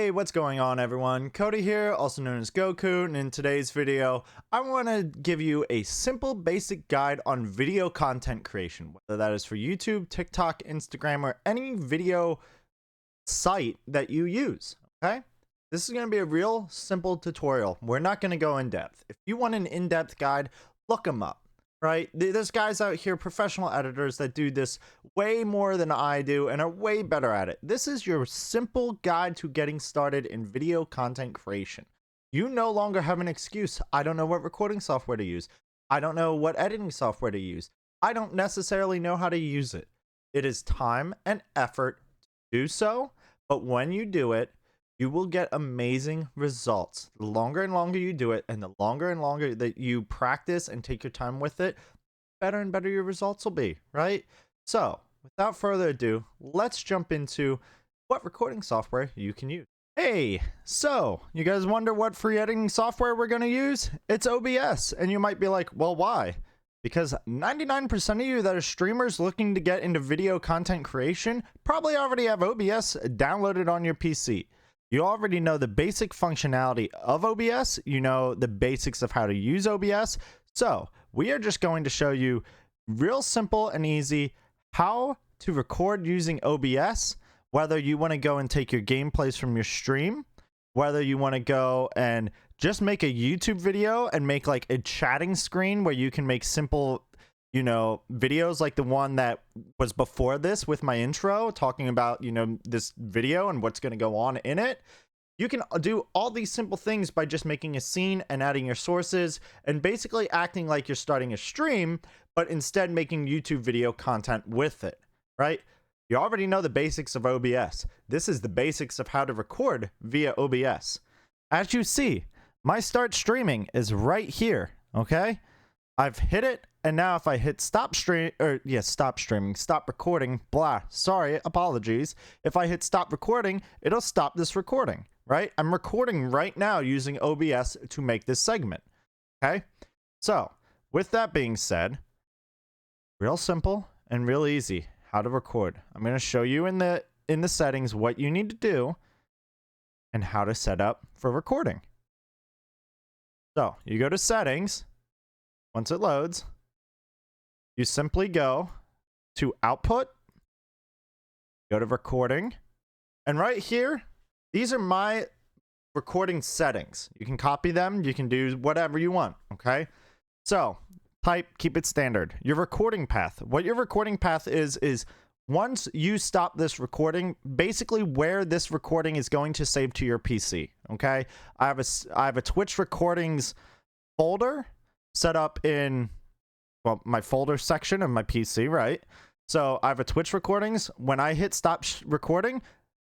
Hey, what's going on everyone? Cody here, also known as Goku, and in today's video, I want to give you a simple basic guide on video content creation, whether that is for YouTube, TikTok, Instagram, or any video site that you use, okay? This is going to be a real simple tutorial. We're not going to go in depth. If you want an in-depth guide, look them up. Right? There's guys out here, professional editors that do this way more than I do and are way better at it. This is your simple guide to getting started in video content creation. You no longer have an excuse. I don't know what recording software to use. I don't know what editing software to use. I don't necessarily know how to use it. It is time and effort to do so, but when you do it, you will get amazing results. The longer and longer you do it, and the longer and longer that you practice and take your time with it, better and better your results will be, right? So, without further ado, let's jump into what recording software you can use. Hey, so you guys wonder what free editing software we're going to use? It's OBS, and you might be like, well, why? Because 99% of you that are streamers looking to get into video content creation probably already have OBS downloaded on your PC. You already know the basic functionality of OBS. You know the basics of how to use OBS. So we are just going to show you real simple and easy how to record using OBS, whether you want to go and take your gameplays from your stream, whether you want to go and just make a YouTube video and make like a chatting screen where you can make simple, you know, videos like the one that was before this with my intro talking about, you know, this video and what's going to go on in it. You can do all these simple things by just making a scene and adding your sources and basically acting like you're starting a stream, but instead making YouTube video content with it, right? You already know the basics of OBS. This is the basics of how to record via OBS. As you see, my start streaming is right here, okay? I've hit it. And now if I hit stop streaming, stop recording, blah, sorry, apologies. If I hit stop recording, it'll stop this recording, right? I'm recording right now using OBS to make this segment, okay? So, with that being said, real simple and real easy how to record. I'm going to show you in the settings what you need to do and how to set up for recording. So, you go to settings. Once it loads, you simply go to output, go to recording, and right here, these are my recording settings. You can copy them, you can do whatever you want, okay? So, keep it standard. Your recording path. What your recording path is once you stop this recording, basically where this recording is going to save to your PC, okay? I have a Twitch recordings folder set up in, well, my folder section of my PC, right? So I have a Twitch recordings. When I hit stop recording,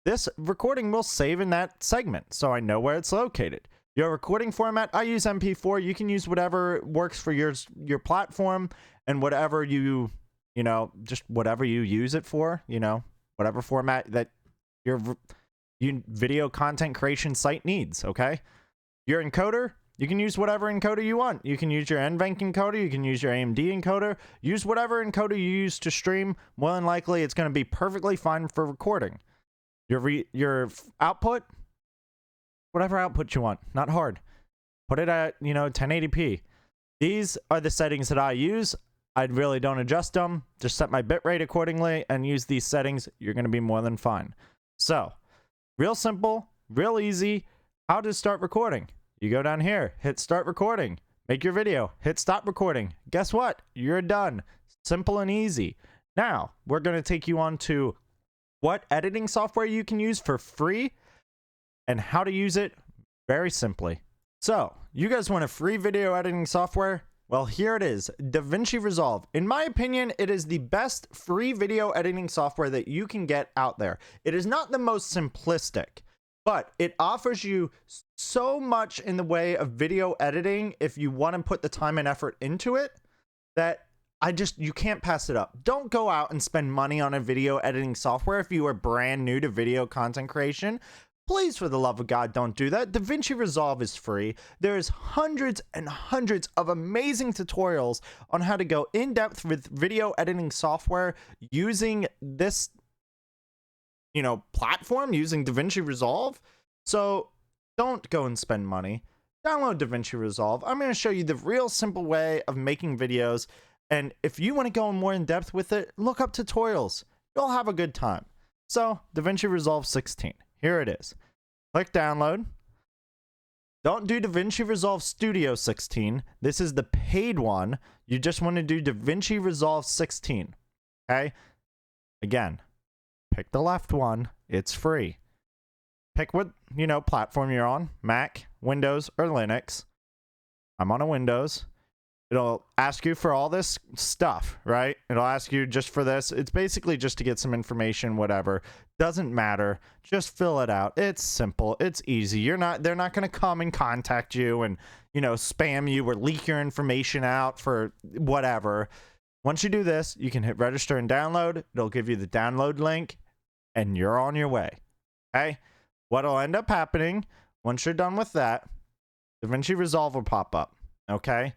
this recording will save in that segment, so I know where it's located. Your recording format, I use MP4. You can use whatever works for your platform and whatever you know, just whatever you use it for, you know, whatever format that your video content creation site needs, okay? Your encoder, you can use whatever encoder you want. You can use your NVENC encoder. You can use your AMD encoder. Use whatever encoder you use to stream. More than likely, it's going to be perfectly fine for recording. Your output, whatever output you want. Not hard. Put it at, you know, 1080p. These are the settings that I use. I really don't adjust them. Just set my bitrate accordingly and use these settings. You're going to be more than fine. So, real simple, real easy. How to start recording. You go down here, hit start recording, make your video, hit stop recording. Guess what? You're done. Simple and easy. Now, we're going to take you on to what editing software you can use for free and how to use it very simply. So, you guys want a free video editing software? Well, here it is, DaVinci Resolve. In my opinion, it is the best free video editing software that you can get out there. It is not the most simplistic, but it offers you so much in the way of video editing if you want to put the time and effort into it that you can't pass it up. Don't go out and spend money on a video editing software if you are brand new to video content creation. Please, for the love of God, don't do that. DaVinci Resolve is free. There's hundreds and hundreds of amazing tutorials on how to go in depth with video editing software using this platform, using DaVinci Resolve. So don't go and spend money. Download DaVinci Resolve. I'm going to show you the real simple way of making videos. And if you want to go more in depth with it, look up tutorials. You'll have a good time. So DaVinci Resolve 16. Here it is. Click download. Don't do DaVinci Resolve Studio 16. This is the paid one. You just want to do DaVinci Resolve 16. Okay? Again, pick the left one. It's free. Pick what, platform you're on. Mac, Windows, or Linux. I'm on a Windows. It'll ask you for all this stuff, right? It'll ask you just for this. It's basically just to get some information, whatever. Doesn't matter. Just fill it out. It's simple. It's easy. They're not going to come and contact you and, spam you or leak your information out for whatever. Once you do this, you can hit register and download. It'll give you the download link and you're on your way. Okay? What'll end up happening once you're done with that, DaVinci Resolve will pop up. Okay?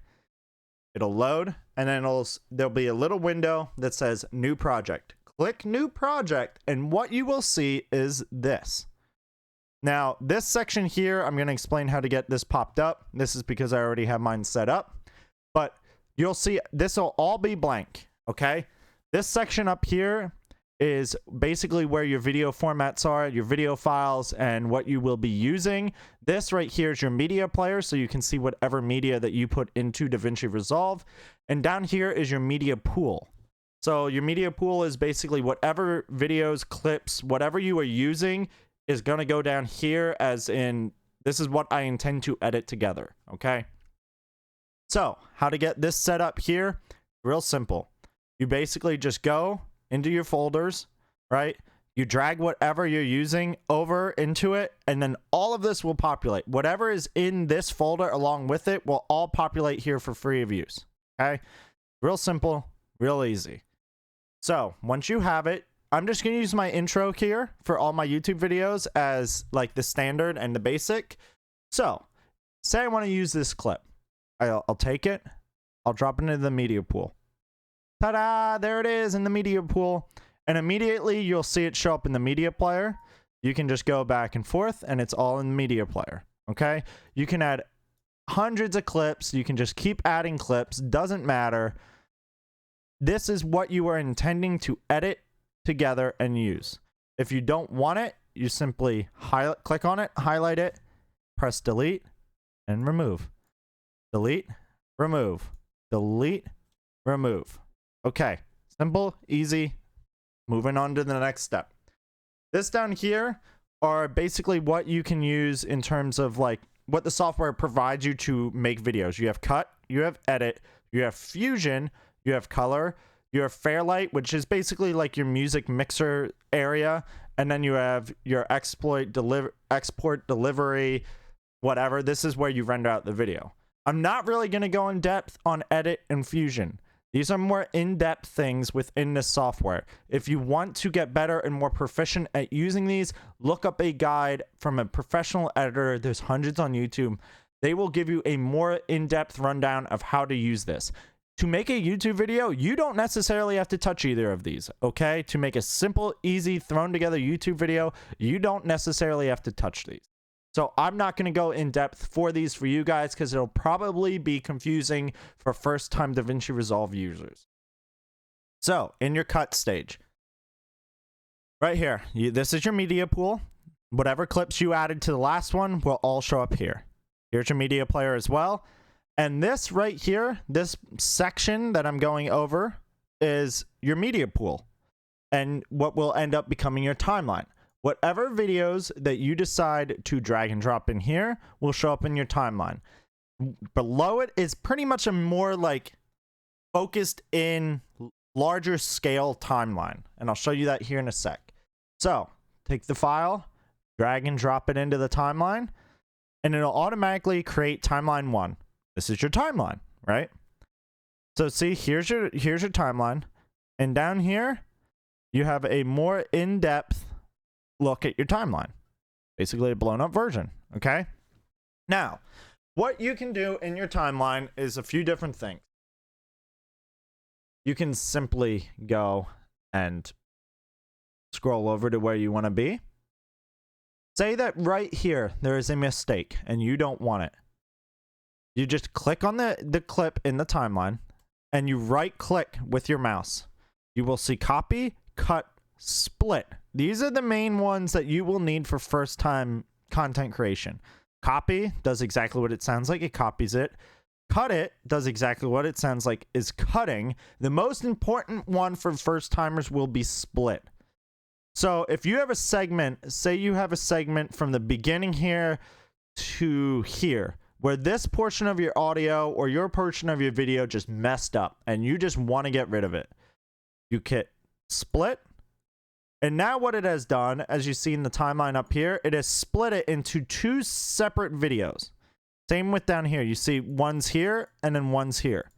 It'll load, and then there'll be a little window that says New Project. Click New Project, and what you will see is this. Now, this section here, I'm going to explain how to get this popped up. This is because I already have mine set up. But you'll see this will all be blank, okay? This section up here is basically where your video formats are, your video files, and what you will be using. This right here is your media player, so you can see whatever media that you put into DaVinci Resolve. And down here is your media pool. So your media pool is basically whatever videos, clips, whatever you are using is going to go down here, as in this is what I intend to edit together, okay? So how to get this set up here? Real simple. You basically just go into your folders, right? You drag whatever you're using over into it, and then all of this will populate. Whatever is in this folder along with it will all populate here for free of use, okay? Real simple, real easy. So once you have it, I'm just going to use my intro here for all my YouTube videos as like the standard and the basic. So say I want to use this clip. I'll take it. I'll drop it into the media pool. Ta-da! There it is in the media pool. And immediately you'll see it show up in the media player. You can just go back and forth and it's all in the media player. Okay? You can add hundreds of clips. You can just keep adding clips. Doesn't matter. This is what you are intending to edit together and use. If you don't want it, you simply click on it, highlight it, press delete, and remove. Delete, remove. Delete, remove. Okay, simple, easy. Moving on to the next step. This down here are basically what you can use in terms of like what the software provides you to make videos. You have cut, you have edit, you have fusion, you have color, you have Fairlight, which is basically like your music mixer area, and then you have your export delivery, whatever. This is where you render out the video. I'm not really going to go in depth on edit and fusion. These are more in-depth things within this software. If you want to get better and more proficient at using these, look up a guide from a professional editor. There's hundreds on YouTube. They will give you a more in-depth rundown of how to use this. To make a YouTube video, you don't necessarily have to touch either of these, okay? To make a simple, easy, thrown together YouTube video, you don't necessarily have to touch these. So I'm not going to go in depth for these for you guys because it'll probably be confusing for first-time DaVinci Resolve users. So in your cut stage, right here, this is your media pool. Whatever clips you added to the last one will all show up here. Here's your media player as well. And this right here, this section that I'm going over is your media pool and what will end up becoming your timeline. Whatever videos that you decide to drag and drop in here will show up in your timeline. Below it is pretty much a more like focused in larger scale timeline. And I'll show you that here in a sec. So take the file, drag and drop it into the timeline, and it'll automatically create timeline 1. This is your timeline, right? So see, here's your timeline. And down here, you have a more in-depth look at your timeline. Basically a blown up version, okay? Now, what you can do in your timeline is a few different things. You can simply go and scroll over to where you want to be. Say that right here there is a mistake and you don't want it. You just click on the clip in the timeline and you right click with your mouse. You will see copy, cut, split. These are the main ones that you will need for first time content creation. Copy does exactly what it sounds like. It copies it. Cut it does exactly what it sounds like, is cutting. The most important one for first timers will be split. So if you have a segment, say you have a segment from the beginning here to here, where this portion of your audio or your portion of your video just messed up and you just want to get rid of it, you hit split. And now what it has done, as you see in the timeline up here, it has split it into 2 separate videos. Same with down here. You see one's here and then one's here.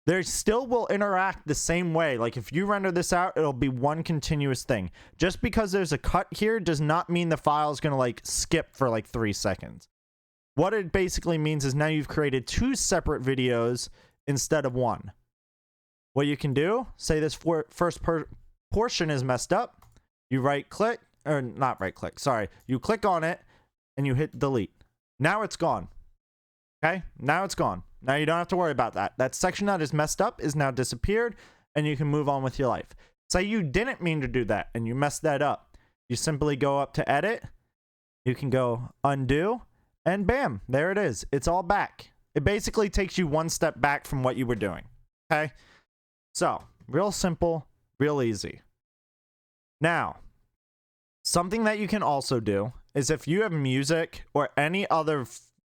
They still will interact the same way. Like if you render this out, it'll be one continuous thing. Just because there's a cut here does not mean the file is going to like skip for like 3 seconds. What it basically means is now you've created 2 separate videos instead of 1. What you can do, say this first portion is messed up. You right click, or not right click, sorry. You click on it and you hit delete. Now it's gone. Okay, now it's gone. Now you don't have to worry about that. That section that is messed up is now disappeared and you can move on with your life. Say you didn't mean to do that and you messed that up. You simply go up to edit. You can go undo and bam, there it is. It's all back. It basically takes you 1 step back from what you were doing. Okay, so real simple, real easy. Now, something that you can also do is if you have music or any other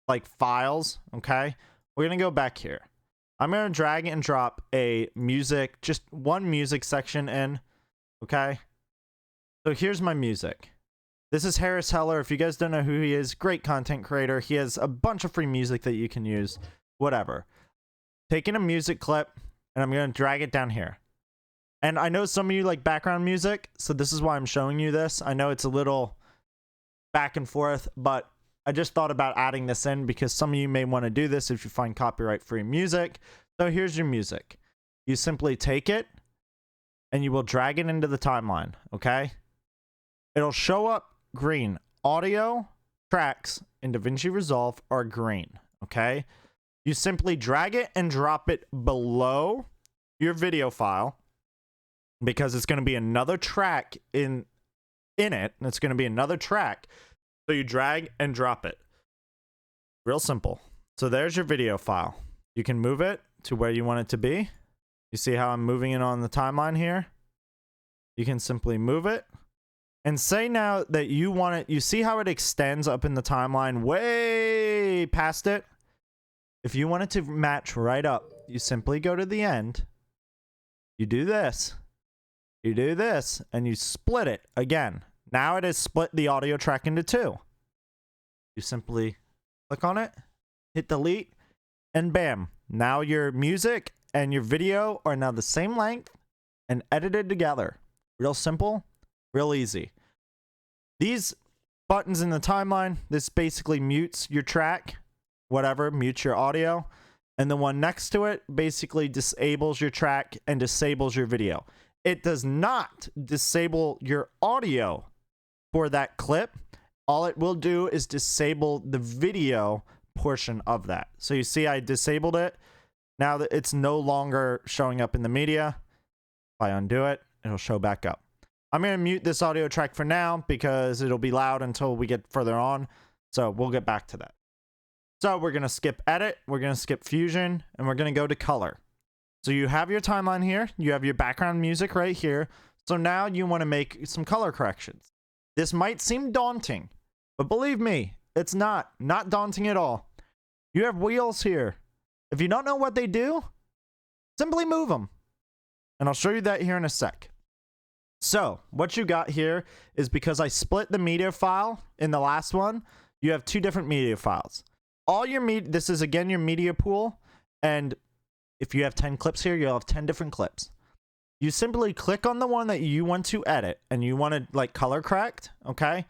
like files, okay, we're gonna go back here. I'm gonna drag and drop a music, just one music section in, okay? So here's my music. This is Harris Heller. If you guys don't know who he is, great content creator. He has a bunch of free music that you can use, whatever. Taking a music clip and I'm gonna drag it down here. And I know some of you like background music, so this is why I'm showing you this. I know it's a little back and forth, but I just thought about adding this in because some of you may want to do this if you find copyright free music. So here's your music. You simply take it and you will drag it into the timeline, okay? It'll show up green. Audio tracks in DaVinci Resolve are green, okay? You simply drag it and drop it below your video file because it's going to be another track in it, and it's going to be another track. So you drag and drop it. Real simple. So there's your video file. You can move it to where you want it to be. You see how I'm moving it on the timeline here? You can simply move it. And say now that you want it, you see how it extends up in the timeline way past it? If you want it to match right up, you simply go to the end. You do this. You do this. And you split it again. Now it has split the audio track into 2. You simply click on it, hit delete, and bam. Now your music and your video are now the same length and edited together. Real simple, real easy. These buttons in the timeline, this basically mutes your track, whatever, mutes your audio. And the one next to it basically disables your track and disables your video. It does not disable your audio for that clip. All it will do is disable the video portion of that. So you see I disabled it. Now that it's no longer showing up in the media, if I undo it, it'll show back up. I'm going to mute this audio track for now because it'll be loud until we get further on. So we'll get back to that. So we're going to skip edit, we're going to skip fusion, and we're going to go to color. So you have your timeline here, you have your background music right here. So now you want to make some color corrections. This might seem daunting, but believe me, it's not daunting at all. You have wheels here. If you don't know what they do, simply move them. And I'll show you that here in a sec. So what you got here is because I split the media file in the last one, you have 2 different media files. All your this is again your media pool, and if you have 10 clips here, you'll have 10 different clips. You simply click on the one that you want to edit and you want to like color correct, okay?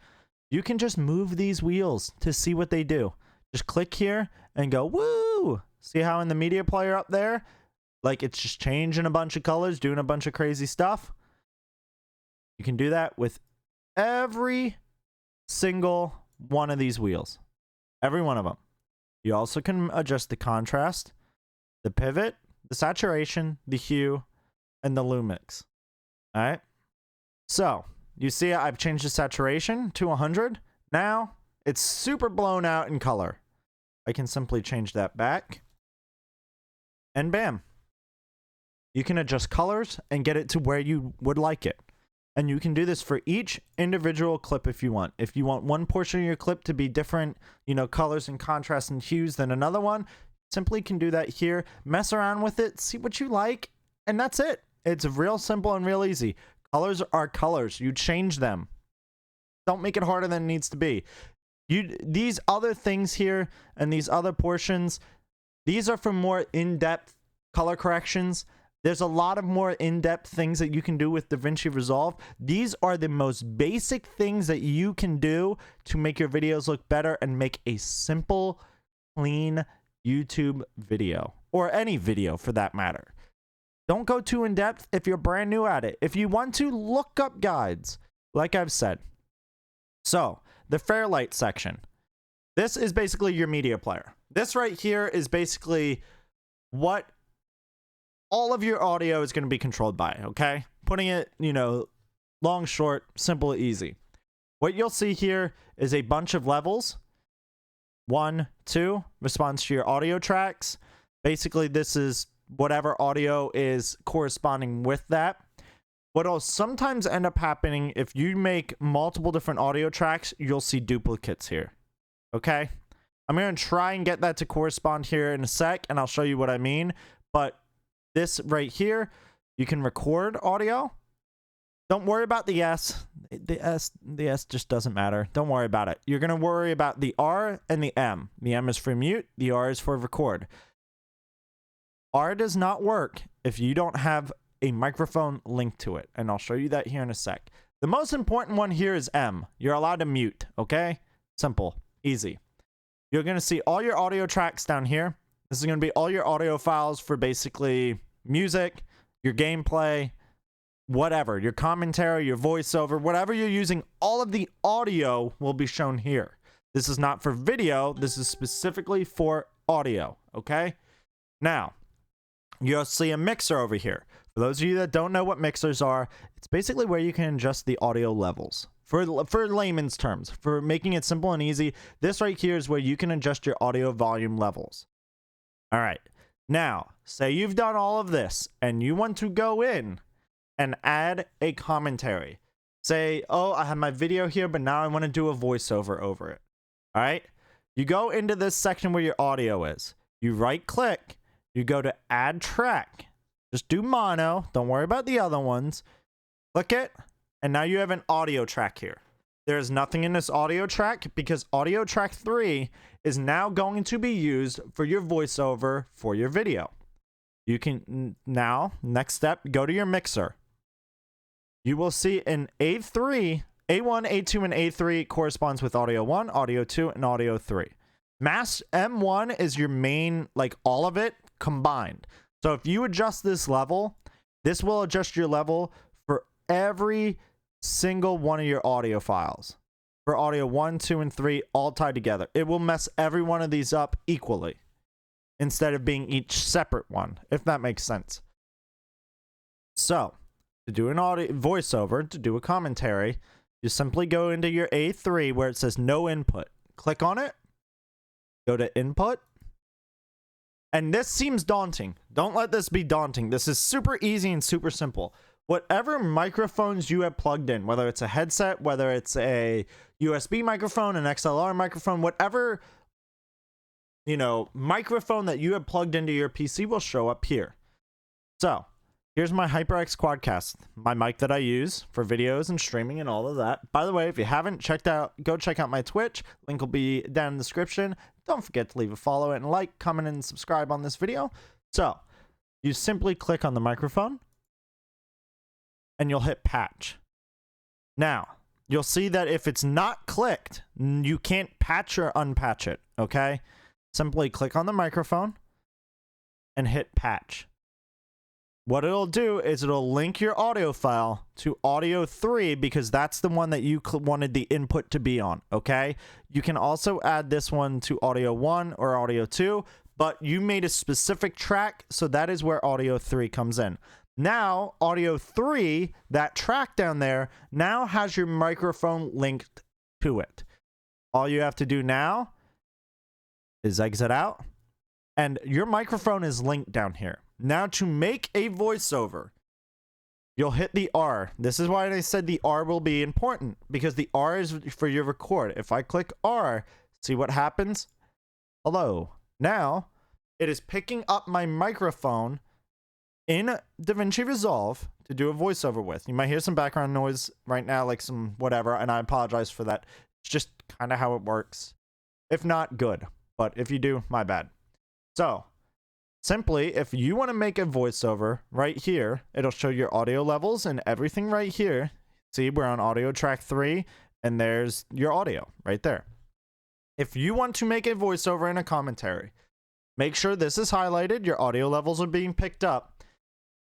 You can just move these wheels to see what they do. Just click here and go, woo! See how in the media player up there, like it's just changing a bunch of colors, doing a bunch of crazy stuff? You can do that with every single one of these wheels. Every one of them. You also can adjust the contrast, the pivot, the saturation, the hue, and the lumix. All right. So you see I've changed the saturation to 100. Now it's super blown out in color. I can simply change that back. And bam. You can adjust colors and get it to where you would like it. And you can do this for each individual clip if you want. If you want one portion of your clip to be different, you know, colors and contrast and hues than another one, simply can do that here. Mess around with it, see what you like, and that's it. It's real simple and real easy. Colors are colors. You change them. Don't make it harder than it needs to be. These other things here and these other portions, these are for more in-depth color corrections. There's a lot of more in-depth things that you can do with DaVinci Resolve. These are the most basic things that you can do to make your videos look better and make a simple, clean YouTube video, or any video for that matter. Don't go too in-depth if you're brand new at it. If you want to, look up guides, like I've said. So, the Fairlight section. This is basically your media player. This right here is basically what all of your audio is going to be controlled by, okay? Putting it, you know, long, short, simple, easy. What you'll see here is a bunch of levels. 1, 2, responds to your audio tracks. Basically, this is whatever audio is corresponding with that. What'll sometimes end up happening, if you make multiple different audio tracks, you'll see duplicates here, okay? I'm going to try and get that to correspond here in a sec, and I'll show you what I mean. But this right here, you can record audio. Don't worry about the S. The S just doesn't matter. Don't worry about it. You're going to worry about the R and the M. The M is for mute. The R is for record. R does not work if you don't have a microphone linked to it. And I'll show you that here in a sec. The most important one here is M. You're allowed to mute, okay? Simple. Easy. You're going to see all your audio tracks down here. This is going to be all your audio files for basically music, your gameplay, whatever, your commentary, your voiceover, whatever you're using, all of the audio will be shown here. This is not for video. This is specifically for audio, okay? Now, you'll see a mixer over here. For those of you that don't know what mixers are, it's basically where you can adjust the audio levels. For layman's terms, for making it simple and easy, this right here is where you can adjust your audio volume levels. All right, now, say you've done all of this and you want to go in and add a commentary. Say, oh, I have my video here, but now I want to do a voiceover over it. All right, you go into this section where your audio is. You right click, you go to add track. Just do mono, don't worry about the other ones. Click it, and now you have an audio track here. There's nothing in this audio track because audio track 3 is now going to be used for your voiceover for your video. You can now, next step, go to your mixer. You will see an A3, A1, A2, and A3 corresponds with audio 1, audio 2, and audio 3. Mass M1 is your main, like all of it combined. So if you adjust this level, this will adjust your level for every single one of your audio files. For audio 1, 2, and 3 all tied together. It will mess every one of these up equally instead of being each separate one, if that makes sense. So, to do an audio voiceover, to do a commentary, you simply go into your A3 where it says no input. Click on it. Go to input. And this seems daunting. Don't let this be daunting. This is super easy and super simple. Whatever microphones you have plugged in, whether it's a headset, whether it's a USB microphone, an XLR microphone, whatever, you know, microphone that you have plugged into your PC will show up here. So, here's my HyperX Quadcast, my mic that I use for videos and streaming and all of that. By the way, if you haven't checked out, go check out my Twitch. Link will be down in the description. Don't forget to leave a follow and like, comment, and subscribe on this video. So, you simply click on the microphone and you'll hit patch. Now, you'll see that if it's not clicked, you can't patch or unpatch it, okay? Simply click on the microphone and hit patch. what it'll do is it'll link your audio file to audio 3 because that's the one that you wanted the input to be on, okay? You can also add this one to audio 1 or audio 2, but you made a specific track, so that is where audio 3 comes in. Now, audio 3, that track down there, now has your microphone linked to it. All you have to do now is exit out, and your microphone is linked down here. Now, to make a voiceover, you'll hit the R. This is why I said the R will be important, because the R is for your record. If I click R, see what happens? Hello. Now, it is picking up my microphone in DaVinci Resolve to do a voiceover with. You might hear some background noise right now, like some whatever, and I apologize for that. It's just kind of how it works. If not, good. But if you do, my bad. So, simply, if you want to make a voiceover right here, it'll show your audio levels and everything right here. See, we're on audio track 3, and there's your audio right there. If you want to make a voiceover in a commentary, make sure this is highlighted, your audio levels are being picked up.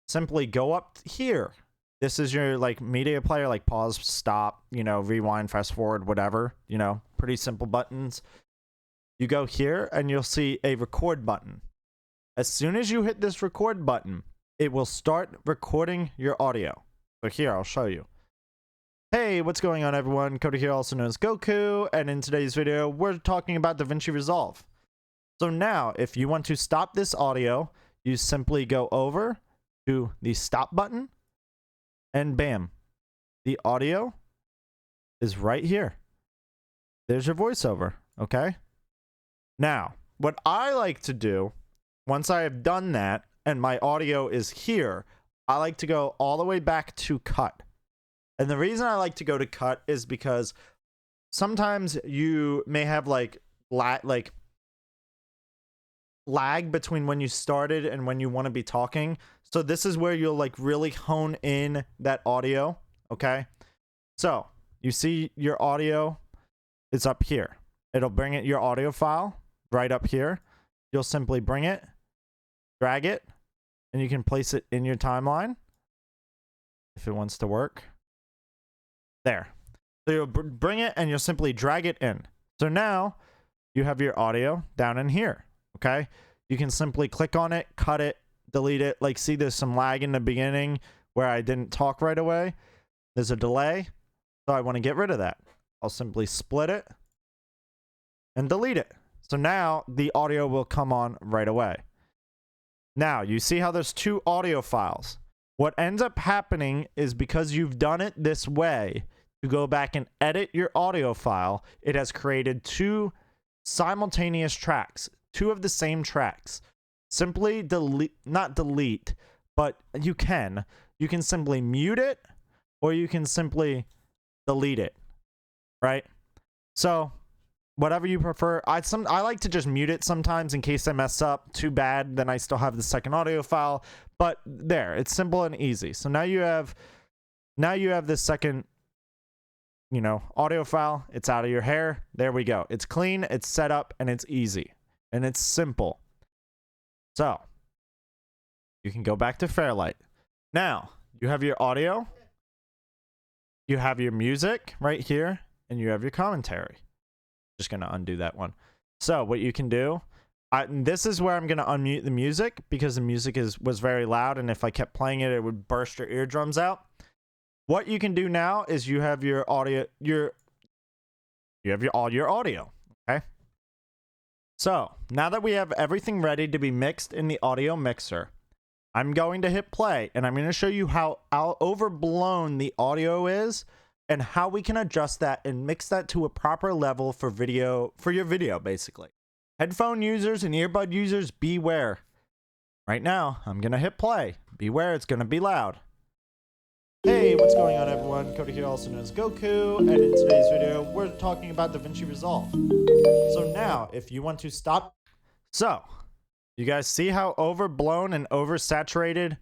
Simply go up here. This is your like media player, like pause, stop, you know, rewind, fast forward, whatever, you know, pretty simple buttons. You go here and you'll see a record button. As soon as you hit this record button, it will start recording your audio. So here, I'll show you. Hey, what's going on, everyone? Cody here, also known as Goku, and in today's video, we're talking about DaVinci Resolve. So now, if you want to stop this audio, you simply go over to the stop button, and bam, the audio is right here. There's your voiceover, okay? Now, what I like to do, once I have done that, and my audio is here, I like to go all the way back to cut. And the reason I like to go to cut is because sometimes you may have like lag between when you started and when you want to be talking. So this is where you'll like really hone in that audio, okay? So you see your audio is up here. It'll bring it your audio file right up here. You'll simply bring it, drag it, and you can place it in your timeline if it wants to work. There. So you'll bring it and you'll simply drag it in. So now you have your audio down in here. Okay, you can simply click on it, cut it, delete it. Like, see, there's some lag in the beginning where I didn't talk right away. There's a delay, so I want to get rid of that. I'll simply split it and delete it. So now the audio will come on right away. Now, you see how there's two audio files. What ends up happening is because you've done it this way, to go back and edit your audio file, it has created two simultaneous tracks. Two of the same tracks. Simply delete, not delete, but you can simply mute it, or you can simply delete it, right? So whatever you prefer. I like to just mute it sometimes in case I mess up. Too bad, then I still have the second audio file. But there, it's simple and easy. So now you have this second, you know, audio file. It's out of your hair. There we go. It's clean, it's set up, and it's easy. And it's simple. So you can go back to Fairlight. Now you have your audio, you have your music right here, and you have your commentary. Just gonna undo that one. So what you can do, this is where I'm gonna unmute the music because the music was very loud, and if I kept playing it, it would burst your eardrums out. What you can do now is you have your audio, all your audio. Okay. So now that we have everything ready to be mixed in the audio mixer, I'm going to hit play, and I'm going to show you how overblown the audio is and how we can adjust that and mix that to a proper level for your video, basically. Headphone users and earbud users, beware. Right now, I'm going to hit play. Beware, it's going to be loud. Hey, what's going on, everyone? Cody here, also known as Goku, and in today's video, we're talking about DaVinci Resolve. So now, if you want to stop... So, you guys see how overblown and oversaturated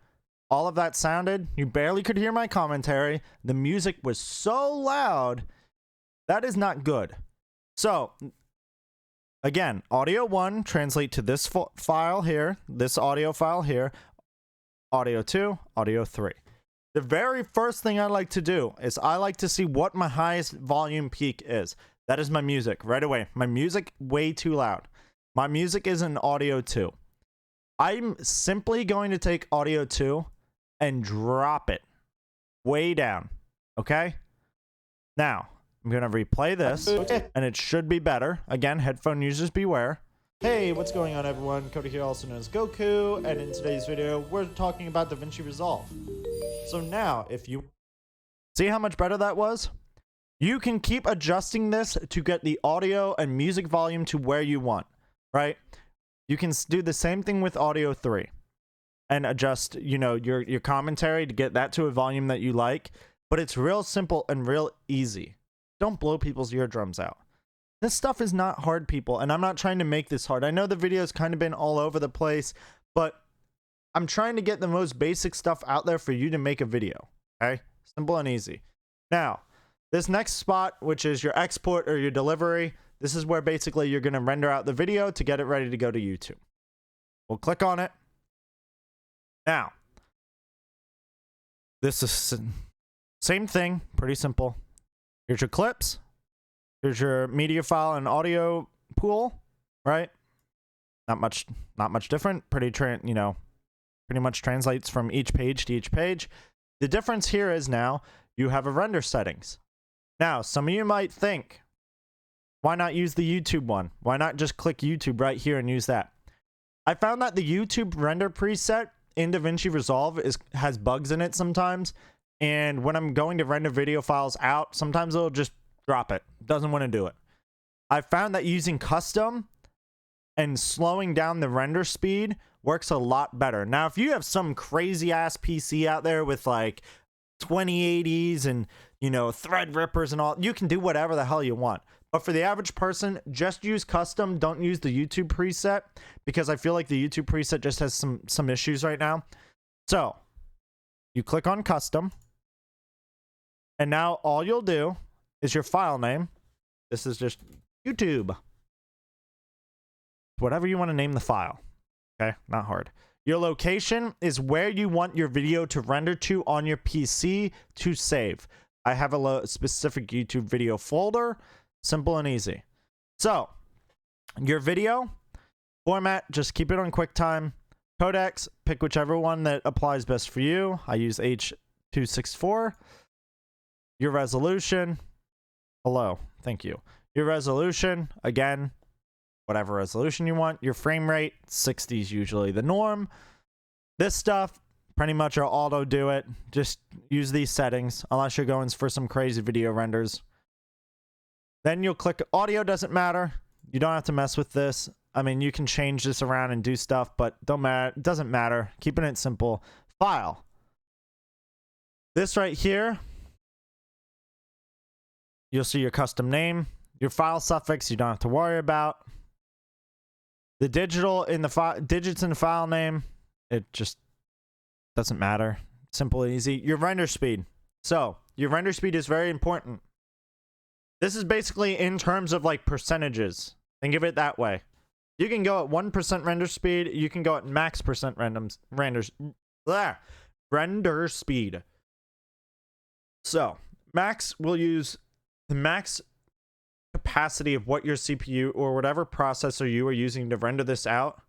all of that sounded? You barely could hear my commentary. The music was so loud. That is not good. So, again, audio 1, translate to this file here, this audio file here. audio 2, audio 3. The very first thing I like to do is I like to see what my highest volume peak is. That is my music right away. My music way too loud. My music is in audio 2. I'm simply going to take audio 2 and drop it way down. Okay? Now, I'm going to replay this and it should be better. Again, headphone users beware. Hey, what's going on everyone? Cody here, also known as Goku, and in today's video, we're talking about DaVinci Resolve. So now, if you see how much better that was, you can keep adjusting this to get the audio and music volume to where you want, right? You can do the same thing with audio 3 and adjust, you know, your commentary to get that to a volume that you like, but it's real simple and real easy. Don't blow people's eardrums out. This stuff is not hard, people, and I'm not trying to make this hard. I know the video's kind of been all over the place, but I'm trying to get the most basic stuff out there for you to make a video, okay? Simple and easy. Now, this next spot, which is your export or your delivery, this is where basically you're going to render out the video to get it ready to go to YouTube. We'll click on it. Now, this is same thing, pretty simple. Here's your clips. Here's your media file and audio pool, right? Not much different. Pretty much translates from each page to each page. The difference here is now you have a render settings. Now, some of you might think, why not use the YouTube one? Why not just click YouTube right here and use that? I found that the YouTube render preset in DaVinci Resolve has bugs in it sometimes, and when I'm going to render video files out, sometimes it'll just drop it. Doesn't want to do it. I found that using custom and slowing down the render speed works a lot better. Now, if you have some crazy ass PC out there with like 2080s and, you know, Threadrippers and all, you can do whatever the hell you want. But for the average person, just use custom. Don't use the YouTube preset, because I feel like the YouTube preset just has some issues right now. So you click on custom, and now all you'll do is your file name. This is just YouTube. Whatever you want to name the file. Okay, not hard. Your location is where you want your video to render to on your PC to save. I have a specific YouTube video folder. Simple and easy. So, your video format, just keep it on QuickTime. Codecs, pick whichever one that applies best for you. I use H.264. Your resolution. Hello, thank you. Your resolution, again, whatever resolution you want. Your frame rate, 60 is usually the norm. This stuff, pretty much will auto do it. Just use these settings, unless you're going for some crazy video renders. Then you'll click audio, doesn't matter. You don't have to mess with this. I mean, you can change this around and do stuff, but doesn't matter. Keeping it simple. File. This right here, you'll see your custom name, your file suffix you don't have to worry about. The digital in the file, digits in the file name, it just doesn't matter. Simple and easy. Your render speed. So, your render speed is very important. This is basically in terms of like percentages. Think of it that way. You can go at 1% render speed. You can go at max percent render speed. So, max will use the max capacity of what your CPU or whatever processor you are using to render this out.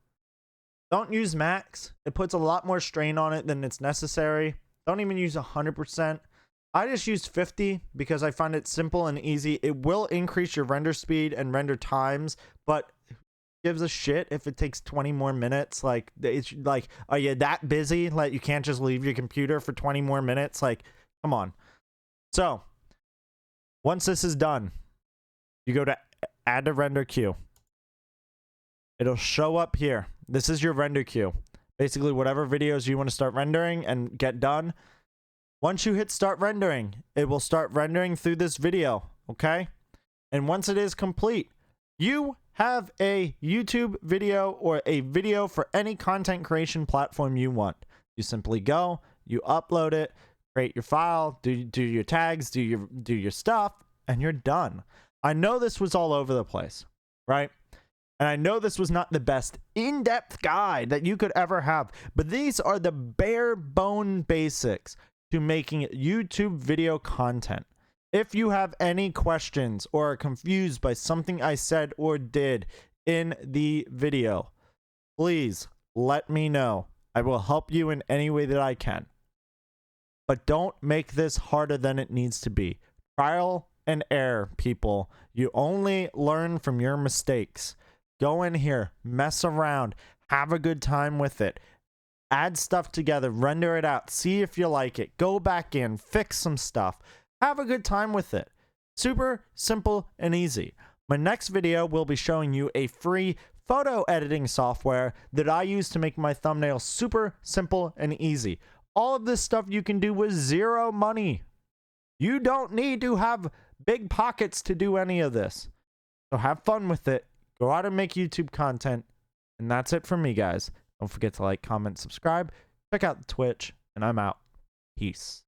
Don't use max. It puts a lot more strain on it than it's necessary. Don't even use 100%. I just used 50 because I find it simple and easy. It will increase your render speed and render times, but who gives a shit if it takes 20 more minutes? Like, it's like, are you that busy? Like, you can't just leave your computer for 20 more minutes? Like, come on. So, once this is done, you go to add to render queue. It'll show up here. This is your render queue. Basically, whatever videos you want to start rendering and get done. Once you hit start rendering, it will start rendering through this video, okay? And once it is complete, you have a YouTube video or a video for any content creation platform you want. You simply go, you upload it, create your file, do your tags, do your stuff, and you're done. I know this was all over the place, right? And I know this was not the best in-depth guide that you could ever have, but these are the bare bone basics to making YouTube video content. If you have any questions or are confused by something I said or did in the video, please let me know. I will help you in any way that I can. But don't make this harder than it needs to be. Trial and error, people. You only learn from your mistakes. Go in here, mess around, have a good time with it. Add stuff together, render it out, see if you like it. Go back in, fix some stuff. Have a good time with it. Super simple and easy. My next video will be showing you a free photo editing software that I use to make my thumbnails super simple and easy. All of this stuff you can do with zero money. You don't need to have big pockets to do any of this. So have fun with it. Go out and make YouTube content. And that's it from me, guys. Don't forget to like, comment, subscribe. Check out the Twitch. And I'm out. Peace.